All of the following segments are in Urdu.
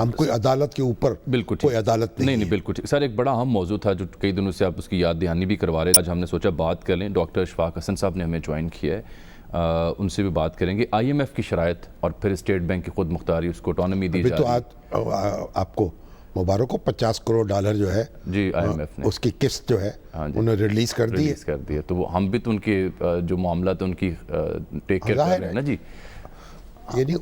ہم کوئی عدالت کے اوپر بالکل کوئی عدالت نہیں بالکل ٹھیک سر. ایک بڑا اہم موضوع تھا جو کئی دنوں سے آپ اس کی یاد دہانی بھی کروا رہے ہیں. آج ہم نے سوچا بات کر لیں. ڈاکٹر اشفاق حسن صاحب نے ہمیں جوائن کیا ہے, ان سے بھی بات کریں گے. آئی ایم ایف کی شرائط اور پھر اسٹیٹ بینک کی خود مختاری, اس کو اٹانومی دی ابھی جا تو رہی آج آپ کو مبارک ہو, $50 کروڑ جو ہے جی آئی ایم ایف نے اس کی قسط جو ہے انہوں نے ریلیز کر دی ہے. ریلیز کر دی ہے. تو وہ ہم بھی تو ان کے جو معاملات ان کی ٹیک کیئر کر رہے ہیں نا جی. یعنی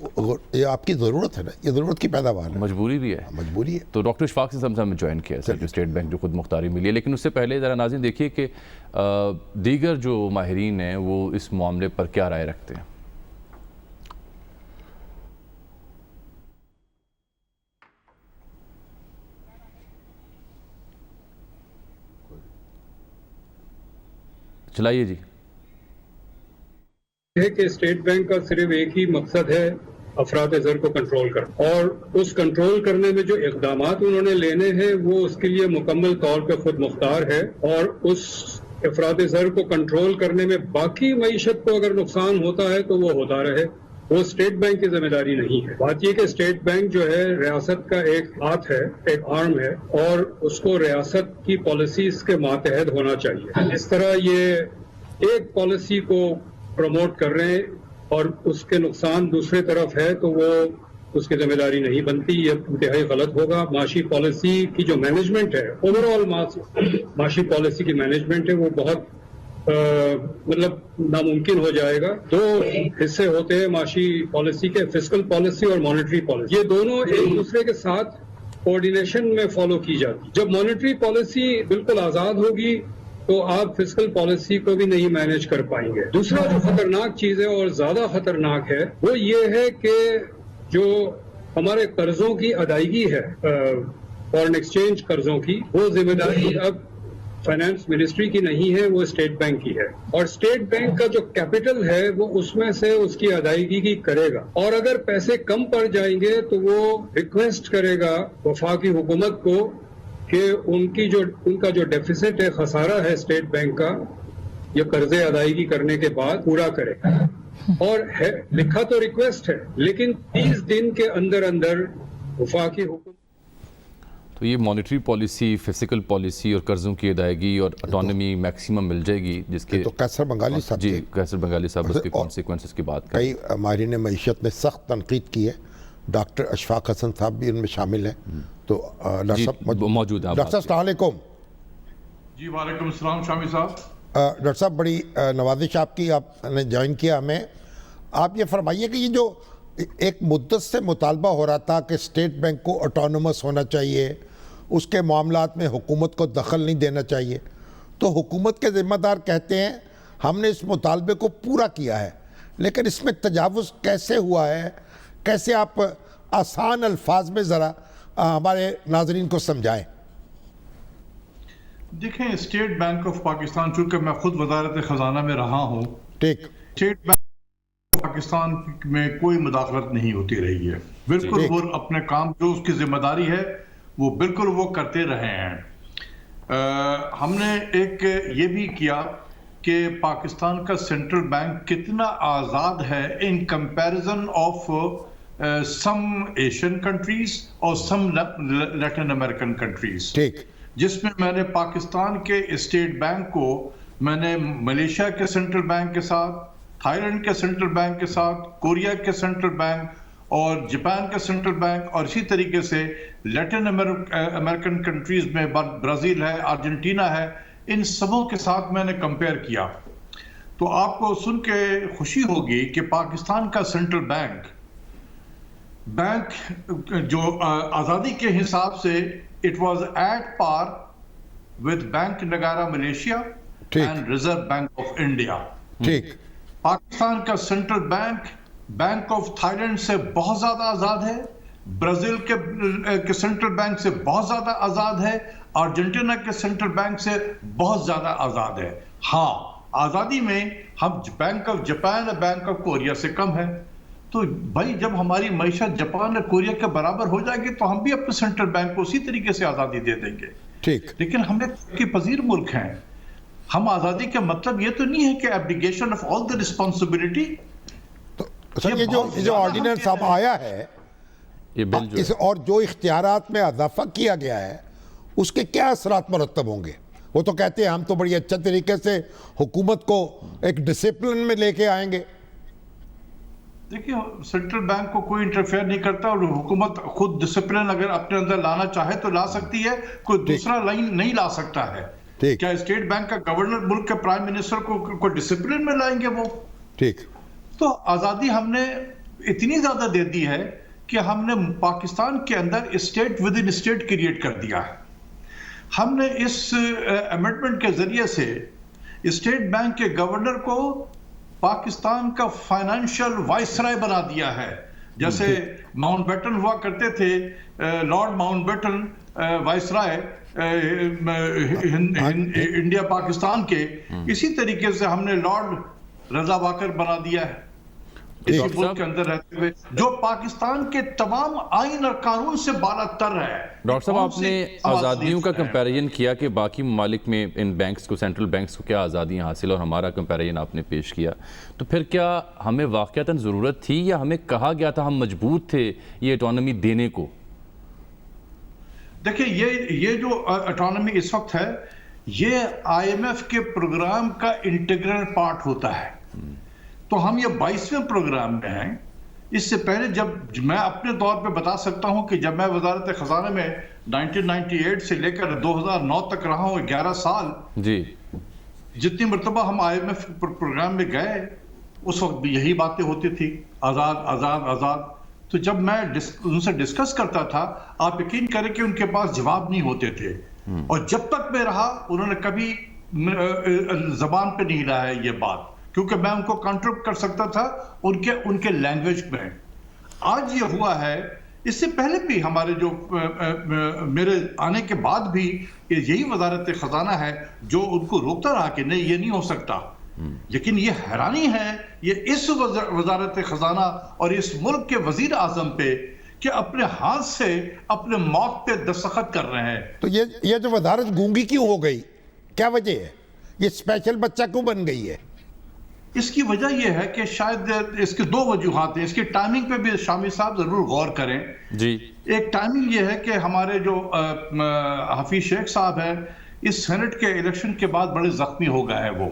یہ آپ کی ضرورت ہے نا, یہ ضرورت کی پیداوار ہے, مجبوری بھی ہے. مجبوری ہے. تو ڈاکٹر اشفاق سے ہمیں جوائن کیا سر, جو اسٹیٹ بینک جو خود مختاری ملی ہے. لیکن اس سے پہلے ذرا ناظرین دیکھیے کہ دیگر جو ماہرین ہیں وہ اس معاملے پر کیا رائے رکھتے ہیں. چلائیے جی. ہے کہ اسٹیٹ بینک کا صرف ایک ہی مقصد ہے افراد زر کو کنٹرول کرنا, اور اس کنٹرول کرنے میں جو اقدامات انہوں نے لینے ہیں وہ اس کے لیے مکمل طور پہ خود مختار ہے, اور اس افراد زر کو کنٹرول کرنے میں باقی معیشت کو اگر نقصان ہوتا ہے تو وہ ہوتا رہے, وہ اسٹیٹ بینک کی ذمہ داری نہیں ہے. بات یہ کہ اسٹیٹ بینک جو ہے ریاست کا ایک ہاتھ ہے, ایک آرم ہے, اور اس کو ریاست کی پالیسیز کے ماتحت ہونا چاہیے. اس طرح یہ ایک پالیسی کو پروموٹ کر رہے ہیں اور اس کے نقصان دوسرے طرف ہے تو وہ اس کی ذمہ داری نہیں بنتی, یہ انتہائی غلط ہوگا. معاشی پالیسی کی جو مینجمنٹ ہے, اوور آل معاشی پالیسی کی مینجمنٹ ہے, وہ بہت مطلب ناممکن ہو جائے گا. دو حصے ہوتے ہیں معاشی پالیسی کے, فسکل پالیسی اور مانیٹری پالیسی. یہ دونوں ایک دوسرے کے ساتھ کوآرڈینیشن میں فالو کی جاتی. جب مانیٹری پالیسی بالکل آزاد ہوگی تو آپ فسکل پالیسی کو بھی نہیں مینیج کر پائیں گے. دوسرا جو خطرناک چیز ہے اور زیادہ خطرناک ہے وہ یہ ہے کہ جو ہمارے قرضوں کی ادائیگی ہے, فارن ایکسچینج قرضوں کی, وہ ذمہ داری اب فائنانس منسٹری کی نہیں ہے, وہ اسٹیٹ بینک کی ہے. اور اسٹیٹ بینک کا جو کیپٹل ہے وہ اس میں سے اس کی ادائیگی کی کرے گا, اور اگر پیسے کم پڑ جائیں گے تو وہ ریکویسٹ کرے گا وفاقی حکومت کو کہ ان کا جو ڈیفیسٹ ہے, خسارہ ہے اسٹیٹ بینک کا, یہ قرضے ادائیگی کرنے کے بعد پورا کرے. اور لکھا تو ریکویسٹ ہے, لیکن 30 دن کے اندر اندر وفاقی حکومت. تو یہ مانیٹری پالیسی, فسکل پالیسی اور قرضوں کی ادائیگی اور اٹانومی میکسیمم مل جائے گی, جس کے تو قیصر بنگالی صاحب جی قیصر بنگالی صاحب اس کے کانسیکوینسز کی بات کریں. کئی ماہرین معیشت نے سخت تنقید کی ہے, ڈاکٹر اشفاق حسن صاحب بھی ان میں شامل ہیں. تو ڈاکٹر صاحب موجود ہیں. ڈاکٹر صاحب السلام علیکم. جی وعلیکم السلام شامی صاحب. ڈاکٹر صاحب بڑی نوازش آپ کی, آپ نے جوائن کیا ہمیں. آپ یہ فرمائیے کہ یہ جو ایک مدت سے مطالبہ ہو رہا تھا کہ اسٹیٹ بینک کو آٹونومس ہونا چاہیے, اس کے معاملات میں حکومت کو دخل نہیں دینا چاہیے, تو حکومت کے ذمہ دار کہتے ہیں ہم نے اس مطالبے کو پورا کیا ہے, لیکن اس میں تجاوز کیسے ہوا ہے, کیسے آپ آسان الفاظ میں ذرا ہمارے ناظرین کو سمجھائیں. دیکھیں اسٹیٹ بینک آف پاکستان, چونکہ میں خود وزارت خزانہ میں رہا ہوں, ٹھیک, اسٹیٹ بینک پاکستان میں کوئی مداخلت نہیں ہوتی رہی ہے. بالکل وہ اپنے کام جو اس کی ذمہ داری ہے وہ بالکل وہ کرتے رہے ہیں. ہم نے ایک یہ بھی کیا کہ پاکستان کا سینٹرل بینک کتنا آزاد ہے in comparison of some Asian countries اور سم لیٹن امریکن کنٹریز, جس میں نے پاکستان کے اسٹیٹ بینک کو میں نے ملیشیا کے سینٹرل بینک کے ساتھ, تھائی لینڈ کے سینٹرل بینک کے ساتھ, کوریا کے سینٹرل بینک اور جاپان کا سینٹرل بینک, اور اسی طریقے سے لیٹن امریکن کنٹریز میں برازیل ہے, ارجنٹینا ہے, ان سبوں کے ساتھ میں نے کمپیئر کیا. تو آپ کو سن کے خوشی ہوگی کہ پاکستان کا سینٹرل بینک جو آزادی کے حساب سے it was at par with Bank Negara Malaysia and Reserve Bank of India. Pakistan کا central bank of Thailand سے بہت زیادہ آزاد ہے, برازیل کے سینٹرل بینک سے بہت زیادہ آزاد ہے, ارجنٹینا کے سینٹرل بینک سے بہت زیادہ آزاد ہے. ہاں آزادی میں ہم بینک آف جاپان اور بینک آف کوریا سے کم ہے. تو بھائی جب ہماری معیشت جاپان اور کوریا کے برابر ہو جائے گی تو ہم بھی اپنے سینٹرل بینک کو اسی طریقے سے آزادی دے دیں گے. لیکن ہم ایک ترقی پذیر ملک ہیں. ہم آزادی کا مطلب یہ تو نہیں ہے کہ ایبڈیکیشن آف آل دی رسپانسبلٹی. یہ جو آرڈیننس اب آیا ہے یہ بل جو ہے اور جو اختیارات میں اضافہ کیا گیا ہے اس کے کیا اثرات مرتب ہوں گے؟ وہ تو کہتے ہیں ہم تو بڑی اچھے طریقے سے حکومت کو ایک ڈسپلن میں لے کے آئیں گے. دیکھیے سینٹرل بینک کو کوئی انٹرفیئر نہیں کرتا اور حکومت خود ڈسپلن اگر اپنے اندر لانا چاہے تو لا سکتی ہے, کوئی دوسرا لائن نہیں لا سکتا ہے. کیا اسٹیٹ بینک کا گورنر ملک کے پرائم منسٹر کو ڈسپلن میں لائیں گے وہ؟ ٹھیک. تو آزادی ہم نے اتنی زیادہ دے دی ہے کہ ہم نے پاکستان کے اندر state within state create کر دیا ہے. ہم نے اس امینڈمنٹ کے ذریعے سے اسٹیٹ بینک کے گورنر کو پاکستان کا فائنینشیل وائسرائے بنا دیا ہے. جیسے ماؤنٹ بیٹن ہوا کرتے تھے, Lord Mountbatten viceroy India Pakistan کے, اسی طریقے سے ہم نے لارڈ رضا واکر بنا دیا ہے اسی ملک کے اندر رہتے ہوئے, جو پاکستان کے تمام آئین اور قانون سے بالا تر ہے. ڈاکٹر صاحب آپ نے آزادیوں کا کمپیریزن کیا کہ باقی ممالک میں ان بینکس کو, سینٹرل بینکس کو کیا آزادیاں حاصل, اور ہمارا کمپیریزن آپ نے پیش کیا, تو پھر کیا ہمیں واقعتاً ضرورت تھی یا ہمیں کہا گیا تھا, ہم مجبور تھے یہ اٹانومی دینے کو؟ دیکھیں یہ جو اٹانومی اس وقت ہے یہ آئی ایم ایف کے پروگرام کا انٹیگرل پارٹ ہوتا ہے. تو ہم یہ 22ویں پروگرام میں ہیں. اس سے پہلے جب میں اپنے طور پہ بتا سکتا ہوں کہ جب میں وزارت خزانہ میں 1998 سے لے کر 2009 تک رہا ہوں, 11 سال, جی, جتنی مرتبہ ہم آئی ایم ایف پروگرام میں گئے اس وقت بھی یہی باتیں ہوتی تھی, آزاد آزاد آزاد. تو جب میں ان سے ڈسکس کرتا تھا آپ یقین کریں کہ ان کے پاس جواب نہیں ہوتے تھے, اور جب تک میں رہا انہوں نے کبھی زبان پہ نہیں لایا یہ بات, کیونکہ میں ان کو کنٹرول کر سکتا تھا ان کے لینگویج میں. آج یہ ہوا ہے, اس سے پہلے بھی ہمارے جو میرے آنے کے بعد بھی یہی وزارت خزانہ ہے جو ان کو روکتا رہا کہ نہیں یہ نہیں ہو سکتا. لیکن یہ حیرانی ہے یہ اس وزارت خزانہ اور اس ملک کے وزیر اعظم پہ کہ اپنے ہاتھ سے اپنے موت پہ دستخط کر رہے ہیں. تو یہ جو وزارت گونگی کیوں ہو گئی, کیا وجہ ہے؟ یہ اسپیشل بچہ کیوں بن گئی ہے؟ اس کی وجہ یہ ہے کہ شاید اس کے دو وجوہات ہیں. اس کی ٹائمنگ پہ بھی شامی صاحب ضرور غور کریں. جی, ایک ٹائمنگ یہ ہے کہ ہمارے جو حفیظ شیخ صاحب ہیں اس سینٹ کے الیکشن کے بعد بڑے زخمی ہو گئے ہیں وہ,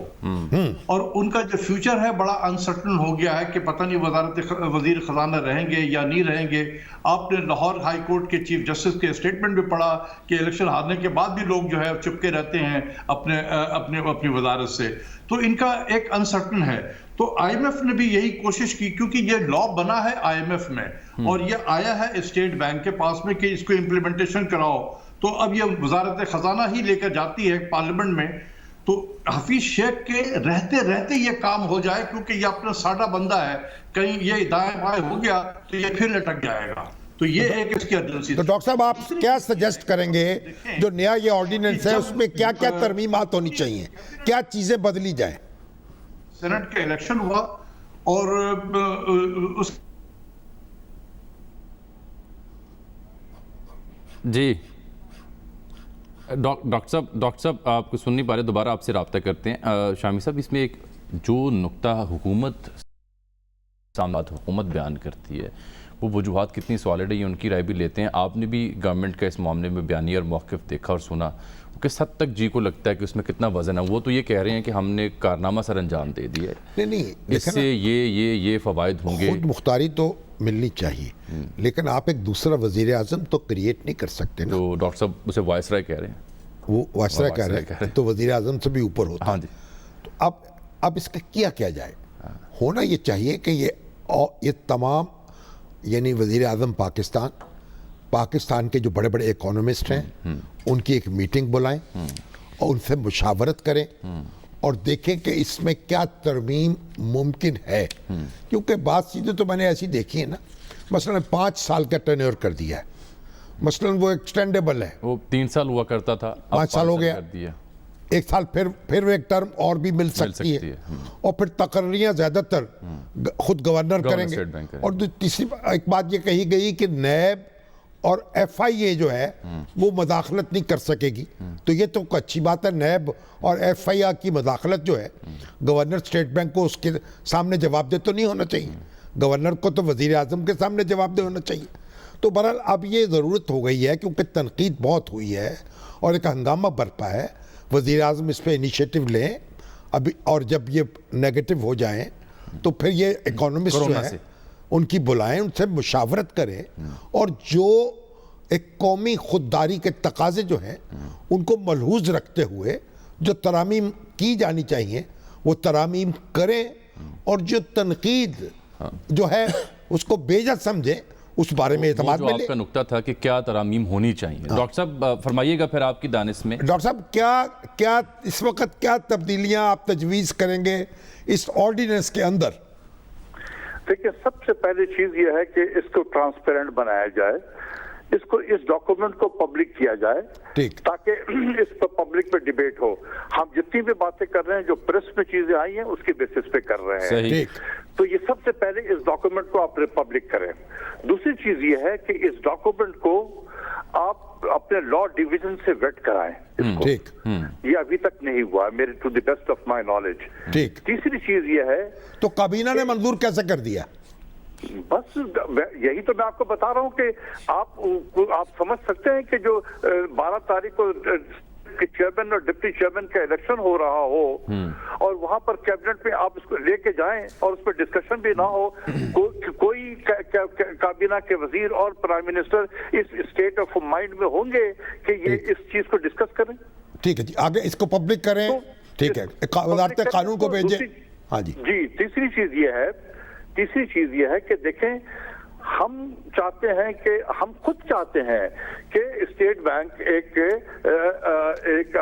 اور ان کا جو فیوچر ہے بڑا انسرٹن ہو گیا ہے کہ پتہ نہیں وزیر خزانہ رہیں گے یا نہیں رہیں گے. آپ نے لاہور ہائی کورٹ کے چیف جسٹس کے اسٹیٹمنٹ بھی پڑھا کہ الیکشن ہارنے کے بعد بھی لوگ جو ہے چپکے رہتے ہیں اپنی وزارت سے. تو ان کا ایک انسرٹن ہے. تو آئی ایم ایف نے بھی یہی کوشش کی, کیونکہ یہ لا بنا ہے آئی ایم ایف میں اور یہ آیا ہے اسٹیٹ بینک کے پاس میں کہ اس کو امپلیمنٹیشن کراؤ. تو اب یہ وزارت خزانہ ہی لے کر جاتی ہے پارلیمنٹ میں. تو حفیظ شیخ کے رہتے رہتے یہ کام ہو جائے, کیونکہ یہ اپنا ساڈا بندہ ہے, کہیں یہ دائیں بائیں ہو گیا تو یہ پھر لٹک جائے گا. تو یہ ایک اس کی ارجنسی. تو ڈاکٹر صاحب آپ کیا سجیسٹ کریں گے جو نیا یہ آرڈیننس ہے اس میں کیا کیا ترمیمات ہونی چاہیے, کیا چیزیں بدلی جائیں؟ سینٹ کا الیکشن ہوا اور اس جی ڈاکٹر صاحب آپ کو سن نہیں پا رہے, دوبارہ آپ سے رابطہ کرتے ہیں. شامی صاحب اس میں ایک جو نقطہ حکومت بیان کرتی ہے وہ وجوہات کتنی سالڈ ہے یہ ان کی رائے بھی لیتے ہیں. آپ نے بھی گورنمنٹ کا اس معاملے میں بیانیہ اور موقف دیکھا اور سنا, کس حد تک جی کو لگتا ہے کہ اس میں کتنا وزن ہے؟ وہ تو یہ کہہ رہے ہیں کہ ہم نے کارنامہ سر انجام دے دیا ہے, اس سے یہ فوائد ہوں گے. خود مختاری تو ملنی چاہیے, لیکن آپ ایک دوسرا وزیر اعظم تو کریٹ نہیں کر سکتے نا. تو ڈاکٹر صاحب اسے وائسرائے کہہ رہے ہیں, وہ وائسرائے کہہ رہے ہیں تو وزیر اعظم سے بھی اوپر ہوتا ہے. ہاں جی. تو اب اس کا کیا جائے؟ ہونا یہ چاہیے کہ یہ تمام یعنی وزیر اعظم پاکستان کے جو بڑے بڑے اکانومسٹ ہیں ان کی ایک میٹنگ بلائیں اور ان سے مشاورت کریں اور دیکھیں کہ اس میں کیا ترمیم ممکن ہے. کیونکہ بات چیزیں تو میں نے ایسی دیکھی ہیں نا, مثلا 5 سال کا ٹرنیور کر دیا ہے, مثلا وہ ایکسٹینڈیبل ہے, وہ 3 سال ہوا کرتا تھا, 5 سال ہو گیا, 1 سال پھر ایک ٹرم اور بھی مل سکتی ہے, اور پھر تقرریاں زیادہ تر خود گورنر کریں گے. اور تیسری ایک بات یہ کہی گئی کہ نیب اور ایف آئی اے جو ہے وہ مداخلت نہیں کر سکے گی. تو یہ تو اچھی بات ہے, نیب اور ایف آئی اے کی مداخلت جو ہے گورنر اسٹیٹ بینک کو اس کے سامنے جواب دہ تو نہیں ہونا چاہیے, گورنر کو تو وزیر اعظم کے سامنے جواب دہ ہونا چاہیے. تو بہرحال اب یہ ضرورت ہو گئی ہے کیونکہ تنقید بہت ہوئی ہے اور ایک ہنگامہ برپا ہے، وزیر اعظم اس پہ انیشیٹو لیں ابھی، اور جب یہ نیگیٹو ہو جائیں تو پھر یہ اکانومسٹ جو ہے ان کی بلائیں، ان سے مشاورت کریں، اور جو ایک قومی خودداری کے تقاضے جو ہیں ان کو ملحوظ رکھتے ہوئے جو ترامیم کی جانی چاہیے وہ ترامیم کریں، اور جو تنقید جو ہے اس کو بیجا سمجھیں، اس بارے میں اعتماد جو میں آپ لیں۔ کا نقطہ تھا کہ کیا ترامیم ہونی چاہیے، ڈاکٹر صاحب فرمائیے گا پھر آپ کی دانش میں۔ ڈاکٹر صاحب کیا اس وقت کیا تبدیلیاں آپ تجویز کریں گے اس آرڈیننس کے اندر؟ دیکھیں، سب سے پہلی چیز یہ ہے کہ اس کو ٹرانسپیرنٹ بنایا جائے، اس ڈاکومنٹ کو پبلک کیا جائے ٹھیک، تاکہ اس پر پبلک پہ ڈیبیٹ ہو۔ ہم جتنی بھی باتیں کر رہے ہیں جو پریس میں چیزیں آئی ہیں اس کی بیسس پہ کر رہے ہیں، صحیح، ٹھیک، تو یہ سب سے پہلے اس ڈاکومنٹ کو آپ پبلک کریں۔ دوسری چیز یہ ہے کہ اس ڈاکومنٹ کو آپ اپنے لا ڈویژن سے ویٹ کرائیں اس کو، ٹھیک، یہ ابھی تک نہیں ہوا میرے to the best of my knowledge. ٹھیک، تیسری چیز یہ ہے تو کابینہ نے منظور کیسے کر دیا؟ بس یہی تو میں آپ کو بتا رہا ہوں کہ آپ سمجھ سکتے ہیں کہ جو 12 تاریخ کو چیئرمین اور ڈپٹی چیئرمین کا الیکشن ہو رہا ہو اور وہاں پر کیبنٹ میں آپ اس کو لے کے جائیں اور اس پہ ڈسکشن بھی نہ ہو، کوئی کابینہ کے وزیر اور پرائم منسٹر اس اسٹیٹ آف مائنڈ میں ہوں گے کہ یہ اس چیز کو ڈسکس کریں؟ ٹھیک ہے جی، آگے اس کو پبلک کریں، ٹھیک ہے، وزارت قانون کو بھیجیں۔ ہاں جی جی، تیسری چیز یہ ہے کہ دیکھیں، ہم چاہتے ہیں کہ ہم خود چاہتے ہیں کہ اسٹیٹ بینک ایک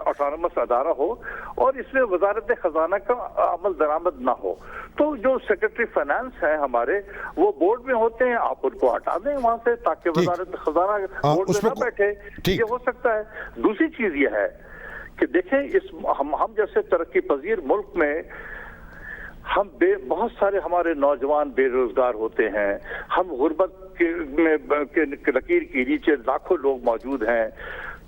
آٹونومس ادارہ ہو اور اس میں وزارت خزانہ کا عمل درآمد نہ ہو، تو جو سیکرٹری فائنانس ہیں ہمارے وہ بورڈ میں ہوتے ہیں، آپ ان کو ہٹا دیں وہاں سے تاکہ وزارت خزانہ بورڈ میں نہ بیٹھے، یہ ہو سکتا ہے۔ دوسری چیز یہ ہے کہ دیکھیں، ہم جیسے ترقی پذیر ملک میں بہت سارے ہمارے نوجوان بے روزگار ہوتے ہیں، ہم غربت کے لکیر کے نیچے لاکھوں لوگ موجود ہیں،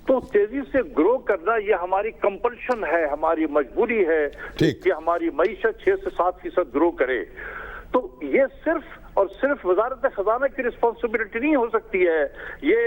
تو تیزی سے گرو کرنا یہ ہماری کمپلشن ہے، ہماری مجبوری ہے کہ ہماری معیشت 6 سے 7% گرو کرے۔ تو یہ صرف اور صرف وزارت خزانہ کی رسپانسبلٹی نہیں ہو سکتی ہے، یہ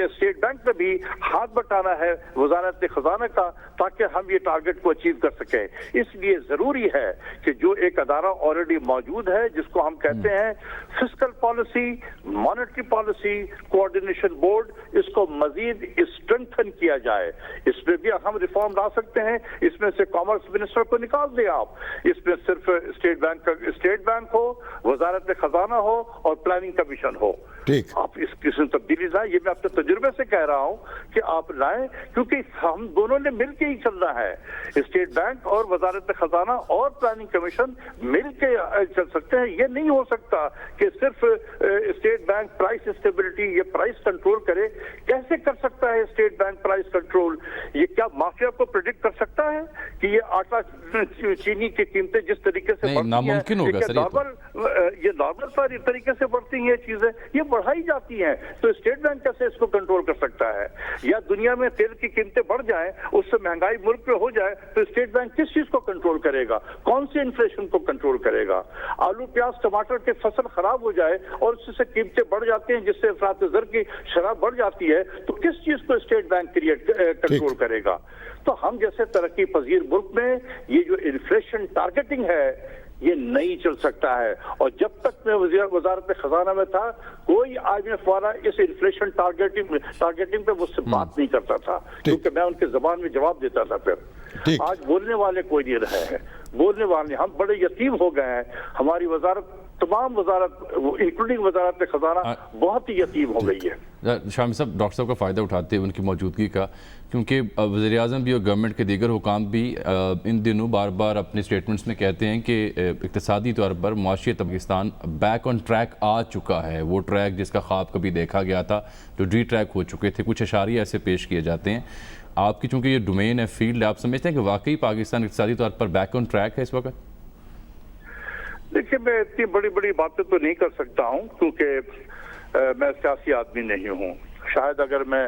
اسٹیٹ بینک میں بھی ہاتھ بٹانا ہے وزارت خزانہ کا تاکہ ہم یہ ٹارگٹ کو اچیو کر سکیں۔ اس لیے ضروری ہے کہ جو ایک ادارہ آلریڈی موجود ہے جس کو ہم کہتے ہیں fiscal policy, monetary policy coordination board, اس کو مزید اسٹرینتھن کیا جائے۔ اس میں بھی ہم ریفارم لا سکتے ہیں، اس میں سے کامرس منسٹر کو نکال دیں آپ، اس میں صرف اسٹیٹ بینک ہو، وزارت خزانہ ہو اور پلاننگ کمیشن ہو۔ آپ اس قسم تبدیلی لائیں، یہ میں اپنے تجربے سے کہہ رہا ہوں کہ آپ لائیں، کیونکہ ہم دونوں نے مل کے ہی چلنا ہے، اسٹیٹ بینک اور وزارت خزانہ اور پلاننگ کمیشن مل کے چل سکتے ہیں۔ یہ نہیں ہو سکتا کہ صرف اسٹیٹ بینک پرائس اسٹیبلٹی، یہ پرائس کنٹرول کرے۔ کیسے کر سکتا ہے اسٹیٹ بینک پرائس کنٹرول؟ یہ کیا مافیا کو پریڈکٹ کر سکتا ہے کہ یہ آٹا چینی کی قیمتیں جس طریقے سے بڑھتی ہیں، ناممکن ہوگا سر، یہ نارمل ساری طریقے سے بڑھتی ہیں چیزیں، یہ بڑھائی جاتی ہیں، تو اسٹیٹ بینک کیسے اس کو کنٹرول کر سکتا ہے؟ یا دنیا میں تیل کی قیمتیں بڑھ جائیں، اس سے مہنگائی ملک پہ ہو جائے، تو اسٹیٹ بینک کس چیز کو کنٹرول کرے گا؟ کون سی انفلیشن کو کنٹرول کرے گا؟ آلو پیاز ٹماٹر کے فصل خراب ہو جائے اور اس سے قیمتیں بڑھ جاتی ہیں جس سے افراط زر کی شرح بڑھ جاتی ہے، تو کس چیز کو اسٹیٹ بینک کنٹرول کرے گا؟ تو ہم جیسے ترقی پذیر ملک میں یہ جو انفلیشن ٹارگیٹنگ ہے یہ نہیں چل سکتا ہے، اور جب تک میں وزارت خزانہ میں تھا کوئی آج میں فوراً اس انفلیشن ٹارگیٹنگ پہ مجھ سے بات نہیں کرتا تھا، کیونکہ میں ان کے زبان میں جواب دیتا تھا۔ پھر آج بولنے والے کوئی نہیں رہے ہیں، بولنے والے ہم بڑے یتیم ہو گئے ہیں، ہماری وزارت، تمام وزارت انکلوڈنگ وزارت خزانہ بہت ہی یتیم ہو گئی ہے۔ شامی صاحب، ڈاکٹر صاحب کا فائدہ اٹھاتے ہیں ان کی موجودگی کا، کیونکہ وزیر اعظم بھی اور گورنمنٹ کے دیگر حکام بھی ان دنوں بار بار اپنے سٹیٹمنٹس میں کہتے ہیں کہ اقتصادی طور پر معاشی پاکستان بیک آن ٹریک آ چکا ہے، وہ ٹریک جس کا خواب کبھی دیکھا گیا تھا، جو ڈی ٹریک ہو چکے تھے، کچھ اشاریہ ایسے پیش کیے جاتے ہیں۔ آپ کی چونکہ یہ ڈومین ہے، فیلڈ ہے، آپ سمجھتے ہیں کہ واقعی پاکستان اقتصادی طور پر بیک آن ٹریک ہے اس وقت؟ دیکھیے، میں اتنی بڑی باتیں تو نہیں کر سکتا ہوں کیونکہ میں سیاسی آدمی نہیں ہوں۔ شاید اگر میں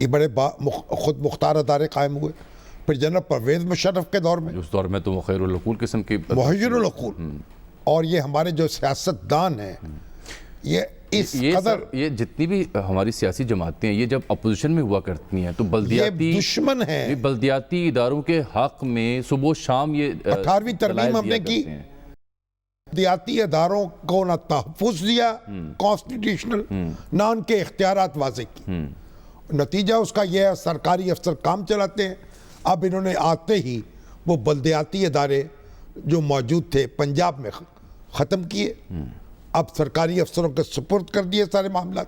یہ بڑے خود مختار ادارے قائم ہوئے. پھر جنرل پرویز مشرف کے دور میں اس دور میں تو وہ خیر العقول قسم کی محیر العقول. اور یہ ہمارے جو سیاستدان ہیں یہ اس قدر یہ جتنی بھی ہماری سیاسی جماعتیں ہیں یہ جب اپوزیشن میں ہوا کرتی ہیں تو یہ دشمن ہیں. بلدیاتی اداروں کے حق میں صبح و شام یہ 18ویں ترمیم ہم نے کی. بلدیاتی اداروں کو نہ تحفظ دیا کانسٹیٹیوشنل نہ ان کے اختیارات واضح کی. نتیجہ اس کا یہ ہے سرکاری افسر کام چلاتے ہیں. اب انہوں نے آتے ہی وہ بلدیاتی ادارے جو موجود تھے پنجاب میں ختم کیے. اب سرکاری افسروں کے سپرد کر دیے سارے معاملات.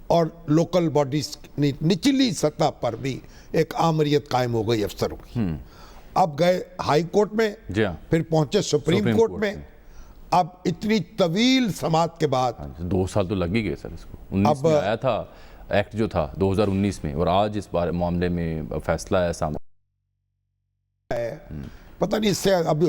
اور لوکل باڈیز نچلی سطح پر بھی ایک آمریت قائم ہو گئی افسروں کی. اب گئے ہائی کورٹ میں, پھر پہنچے سپریم کورٹ میں. اب اتنی طویل سماعت کے بعد 2 سال تو لگ ہی گئے سر اس کو. 19 میں آیا تھا ایکٹ جو تھا 2019 میں, اور آج اس بارے معاملے میں فیصلہ ہے سامنے. پتہ نہیں اس سے اب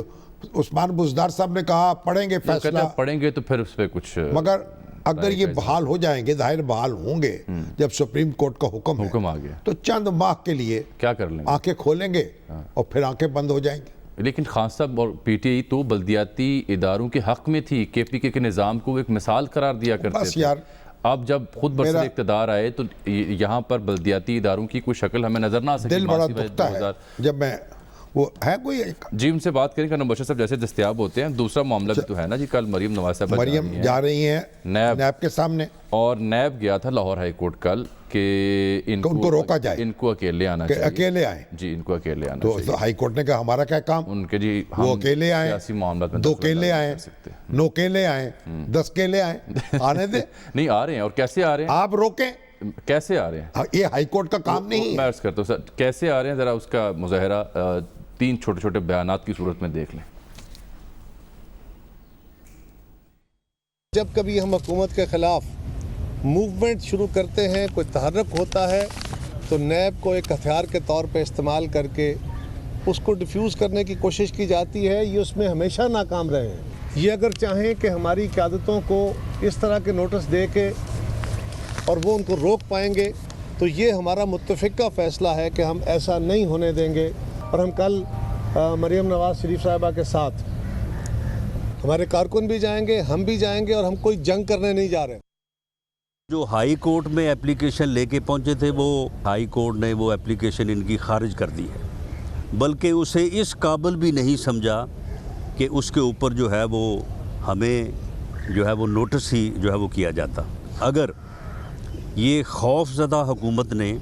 عثمان بزدار صاحب نے کہا پڑھیں گے فیصلہ, پڑھیں گے تو پھر اس پہ کچھ, مگر اگر یہ بحال ہو جائیں گے, ظاہر بحال ہوں گے جب سپریم کورٹ کا حکم آ گیا تو چند ماہ کے لیے کیا کر لیں گے, آنکھیں کھولیں گے اور پھر آنکھیں بند ہو جائیں گی. لیکن خان صاحب اور پی ٹی آئی تو بلدیاتی اداروں کے حق میں تھی. کے پی کے نظام کو ایک مثال قرار دیا کرتے تھے. اب جب خود برسر اقتدار آئے تو یہاں پر بلدیاتی اداروں کی کوئی شکل ہمیں نظر نہ آ سکی. دل بڑا دکھتا ہے جب میں وہ ہے کوئی جی ان سے بات کریں. کرنا بشیر صاحب جیسے دستیاب ہوتے ہیں. دوسرا معاملہ بھی تو ہے نا جی, کل مریم نواز صاحبہ جا رہی ہیں نیب کے سامنے, اور نیب گیا تھا لاہور ہائی کورٹ کل کہ ان کو روکا جائے, ان کو اکیلے آنا چاہیے, اکیلے آئیں جی, ان کو اکیلے آنا چاہیے. تو ہائی کورٹ نے کہا ہمارا کیا کام, ان کے جی وہ اکیلے آئیں, سیاسی معاملات میں 2 کیلے آئیں, 9 کیلے آئیں, 10 کیلے آئیں, آنے دیں. نہیں آ رہے ہیں. اور کیسے آ رہے ہیں آپ روکیں, کیسے آ رہے ہیں, یہ ہائی کورٹ کا کام نہیں ہے. میں عرض کرتا ہوں سر کیسے آ رہے ہیں, ذرا اس کا مظاہرہ 3 چھوٹے چھوٹے بیانات کی صورت میں دیکھ لیں. جب کبھی ہم حکومت کے خلاف موومنٹ شروع کرتے ہیں, کوئی تحرک ہوتا ہے, تو نیب کو ایک ہتھیار کے طور پہ استعمال کر کے اس کو ڈیفیوز کرنے کی کوشش کی جاتی ہے. یہ اس میں ہمیشہ ناکام رہے ہیں. یہ اگر چاہیں کہ ہماری قیادتوں کو اس طرح کے نوٹس دے کے اور وہ ان کو روک پائیں گے, تو یہ ہمارا متفقہ فیصلہ ہے کہ ہم ایسا نہیں ہونے دیں گے. اور ہم کل مریم نواز شریف صاحبہ کے ساتھ ہمارے کارکن بھی جائیں گے, ہم بھی جائیں گے, اور ہم کوئی جنگ کرنے نہیں جا رہے. جو ہائی کورٹ میں اپلیکیشن لے کے پہنچے تھے, وہ ہائی کورٹ نے وہ اپلیکیشن ان کی خارج کر دی ہے, بلکہ اسے اس قابل بھی نہیں سمجھا کہ اس کے اوپر جو ہے وہ ہمیں جو ہے وہ نوٹس ہی جو ہے وہ کیا جاتا. اگر یہ خوف زدہ حکومت نے,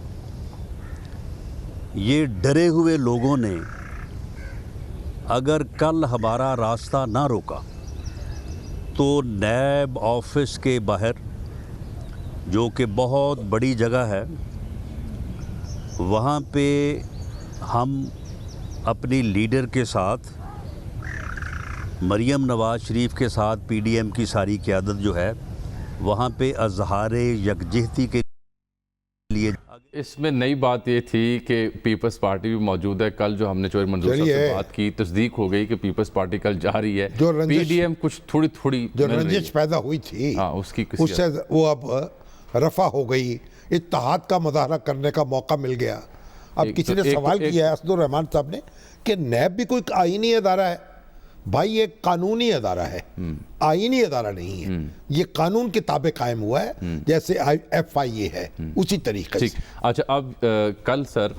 یہ ڈرے ہوئے لوگوں نے اگر کل ہمارا راستہ نہ روکا تو نیب آفس کے باہر, جو کہ بہت بڑی جگہ ہے, وہاں پہ ہم اپنی لیڈر کے ساتھ, مریم نواز شریف کے ساتھ پی ڈی ایم کی ساری قیادت جو ہے وہاں پہ اظہار یکجہتی کے لیے. اس میں نئی بات یہ تھی کہ پیپلز پارٹی بھی موجود ہے. کل جو ہم نے چوہر منظور صاحب سے بات کی, تصدیق ہو گئی کہ پیپلز پارٹی کل جا رہی ہے. پی ڈی ایم کچھ تھوڑی جو رنجش پیدا ہوئی تھی اس کی اس سے وہ اب رفع ہو گئی. اتحاد کا مظاہرہ کرنے کا موقع مل گیا. اب کسی نے سوال کیا ہے اسد الرحمان صاحب نے کہ نیب بھی کوئی آئینی ادارہ ہے. بھائی یہ قانونی ادارہ ہے, آئینی ادارہ نہیں ہے. یہ قانون کے تابع قائم ہوا ہے, جیسے ایف آئی اے ہے اسی طریقے سے. اچھا, اب کل سر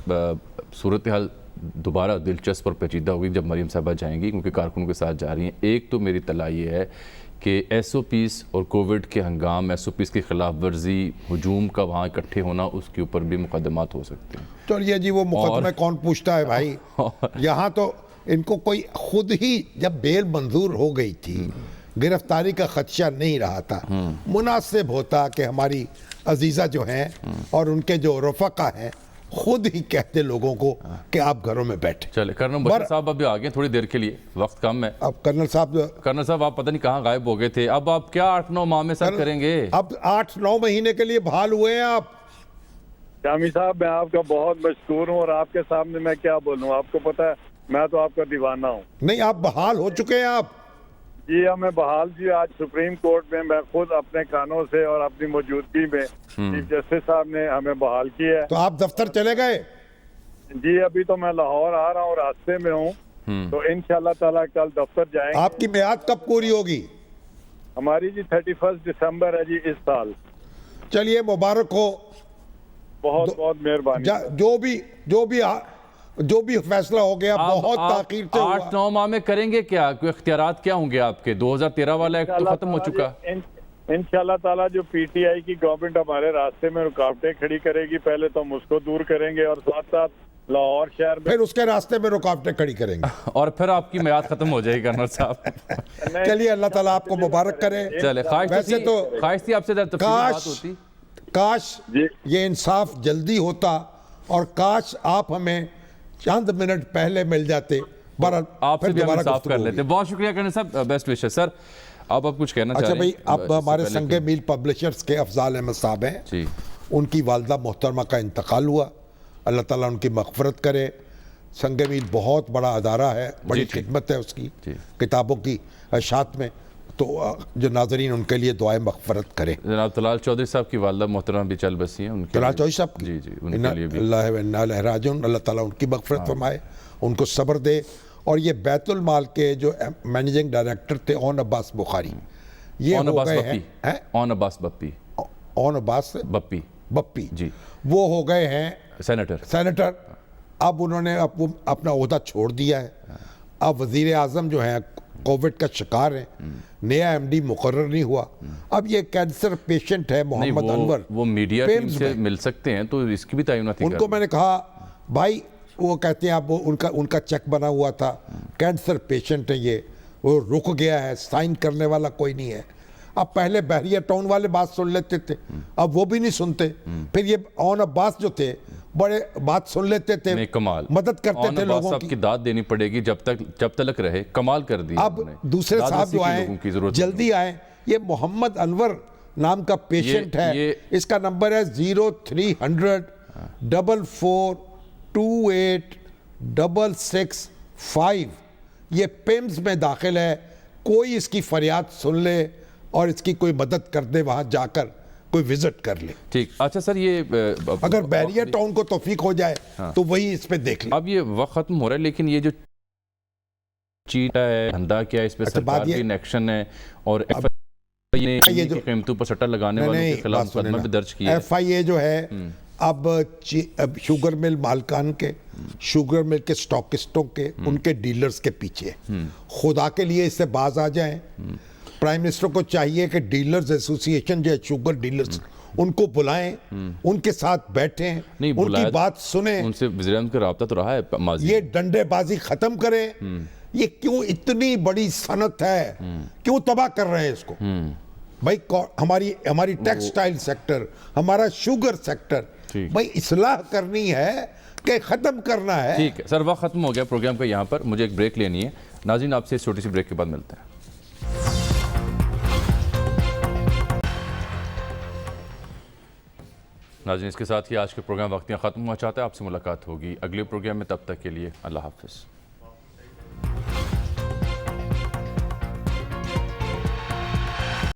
صورتحال دوبارہ دلچسپ اور پیچیدہ ہوگی جب مریم صاحبہ جائیں گی, کیونکہ کارکنوں کے ساتھ جا رہی ہیں. ایک تو میری اطلاع یہ ہے کہ ایس او پیز اور کووڈ کے ہنگام ایس او پیز کی خلاف ورزی, ہجوم کا وہاں اکٹھے ہونا, اس کے اوپر بھی مقدمات ہو سکتے ہیں. چلیے جی, وہ مقدمہ کون پوچھتا ہے بھائی. یہاں تو ان کو کوئی خود ہی جب بیل منظور ہو گئی تھی, گرفتاری کا خدشہ نہیں رہا تھا, مناسب ہوتا کہ ہماری عزیزہ جو ہیں اور ان کے جو رفقا ہیں خود ہی کہتے لوگوں کو کہ آپ گھروں میں بیٹھیں. چلے کرنل بشیر صاحب ابھی آگئے تھوڑی دیر کے لیے, وقت کم ہے. اب کرنل صاحب آپ پتہ نہیں کہاں غائب ہو گئے تھے. اب آپ کیا 8-9 ماہ میں سر کریں گے؟ اب 8-9 مہینے کے لیے بحال ہوئے ہیں آپ. شامی صاحب میں آپ کا بہت مشکور ہوں, اور آپ کے سامنے میں کیا بولوں, آپ کو پتہ ہے میں تو آپ کا دیوانہ ہوں. نہیں, آپ بحال ہو چکے ہیں. آپ جی ہمیں بحال جی آج سپریم کورٹ میں خود اپنے کانوں سے اور اپنی موجودگی میں چیف جسٹس صاحب نے ہمیں بحال کیا ہے. تو آپ دفتر چلے گئے؟ جی ابھی تو میں لاہور آ رہا ہوں، راستے میں ہوں، تو انشاءاللہ تعالیٰ کل دفتر جائیں گے. آپ کی میعاد کب پوری ہوگی؟ ہماری جی 31 دسمبر ہے جی اس سال. چلیے مبارک ہو. بہت بہت مہربانی. جو بھی فیصلہ ہو گیا بہت تاخیر سے ہوا. 8-9 ماہ میں کریں گے کیا؟ کوئی اختیارات کیا ہوں گے آپ کے؟ 2013 والا ایکٹ تو ختم ہو چکا. انشاءاللہ تعالیٰ جو پی ٹی آئی کی گورنمنٹ ہمارے راستے میں رکاوٹیں کھڑی کرے گی، پہلے تو ہم اس کو دور کریں گے اور ساتھ ساتھ لاہور شہر میں پھر اس کے راستے میں رکاوٹیں کھڑی کریں گے اور پھر آپ کی میعاد ختم ہو جائے گی کرنل صاحب. چلیے اللہ تعالیٰ آپ کو مبارک کرے. چلے خواہش تھی آپ سے تفصیلی بات ہوتی. کاش یہ انصاف جلدی ہوتا اور کاش آپ ہمیں چند منٹ پہلے مل جاتے. آپ سے بھی ہم انصاف کر لیتے. بہت شکریہ کرنل صاحب، بیسٹ وشز. سر اب کچھ کہنا چاہ رہے ہیں؟ اچھا بھائی، اب ہمارے سنگ میل پبلشرز کے افضال احمد صاحب ہیں، ان کی والدہ محترمہ کا انتقال ہوا. اللہ تعالیٰ ان کی مغفرت کرے. سنگ میل بہت بڑا ادارہ ہے، بڑی خدمت ہے اس کی کتابوں کی اشاعت میں، تو جو ناظرین ان کے لیے دعائیں مغفرت کرے. جناب طلال چودھری صاحب کی والدہ محترمہ بھی چل بسی ہیں. طلال چودھری صاحب جی ان کے لیے بھی اللہ و انا الیہ راجعون. اللہ تعالیٰ ان کی مغفرت فرمائے، ان کو صبر دے. اور یہ بیت المال کے جو مینیجنگ ڈائریکٹر تھے اون عباس بخاری، یہ ہو گئے ہیں اون عباس بپی، اون عباس بپی جی، وہ ہو گئے ہیں سینیٹر. اب انہوں نے اپنا عہدہ چھوڑ دیا ہے. اب وزیر اعظم جو ہیں کووڈ کا شکار ہیں، نیا ایم ڈی مقرر نہیں ہوا. اب یہ کینسر پیشنٹ ہے محمد انور، وہ میڈیا ٹیم سے مل سکتے ہیں تو اس کی بھی تعیناتی ان کو میں نے کہا بھائی، وہ کہتے ہیں اب ان کا چیک بنا ہوا تھا، کینسر پیشنٹ ہے یہ، وہ رک گیا ہے، سائن کرنے والا کوئی نہیں ہے. اب پہلے بحریہ ٹاؤن والے بات سن لیتے تھے، اب وہ بھی نہیں سنتے. پھر یہ اون عباس جو تھے بڑے بات سن لیتے تھے، مدد کرتے تھے لوگوں کی. داد دینی پڑے گی جب تلک رہے. کمال کر دی. اب دوسرے صاحب جو آئیں جلدی آئیں. یہ محمد انور نام کا پیشنٹ ہے، اس کا نمبر ہے 0300 4428 665. یہ پیمز میں داخل ہے. کوئی اس کی فریاد سن لے اور اس کی کوئی مدد کر دے، وہاں جا کر کوئی وزٹ کر لے. ٹھیک. اچھا سر، یہ اگر بحریہ ٹاؤن کو توفیق ہو جائے تو وہی اس پہ دیکھ لیں. اب یہ وقت ختم ہو رہا ہے، لیکن یہ جو چیٹا ہے، دھندا کیا ہے، اس پہ سرکار بھی انیکشن ہے اور ایف کی قیمتوں پر سٹا لگانے والوں کے خلاف مقدمہ بھی درج کیا ہے. ایف آئی اے جو ہے اب شوگر مل مالکان کے، شوگر مل کے سٹاکسٹوں کے، ان کے ڈیلرز کے پیچھے. خدا کے لیے اس سے باز آ جائیں. پرائم منسٹر کو چاہیے کہ ڈیلرز ایسوسی ایشن جو ہے شوگر ڈیلرز، ان کو بلائیں، ان کے ساتھ بیٹھیں، ان کی بات سنیں. ان سے وزیر اعظم کا رابطہ تو رہا ہے ماضی. یہ ڈنڈے بازی ختم کریں. یہ کیوں اتنی بڑی صنعت ہے، کیوں تباہ کر رہے ہیں اس کو؟ بھائی ہماری ٹیکسٹائل سیکٹر، ہمارا شوگر سیکٹر، بھائی اصلاح کرنی ہے کہ ختم کرنا ہے. ٹھیک ہے سر، وقت ختم ہو گیا پروگرام کا یہاں پر. مجھے ایک بریک لینی ہے. ناظرین آپ سے اس چھوٹی سی بریک کے بعد ملتے ہیں. ناظرین اس کے ساتھ ہی آج کے پروگرام وقت یہاں ختم ہوا چاہتا ہے. آپ سے ملاقات ہوگی اگلے پروگرام میں. تب تک کے لیے اللہ حافظ.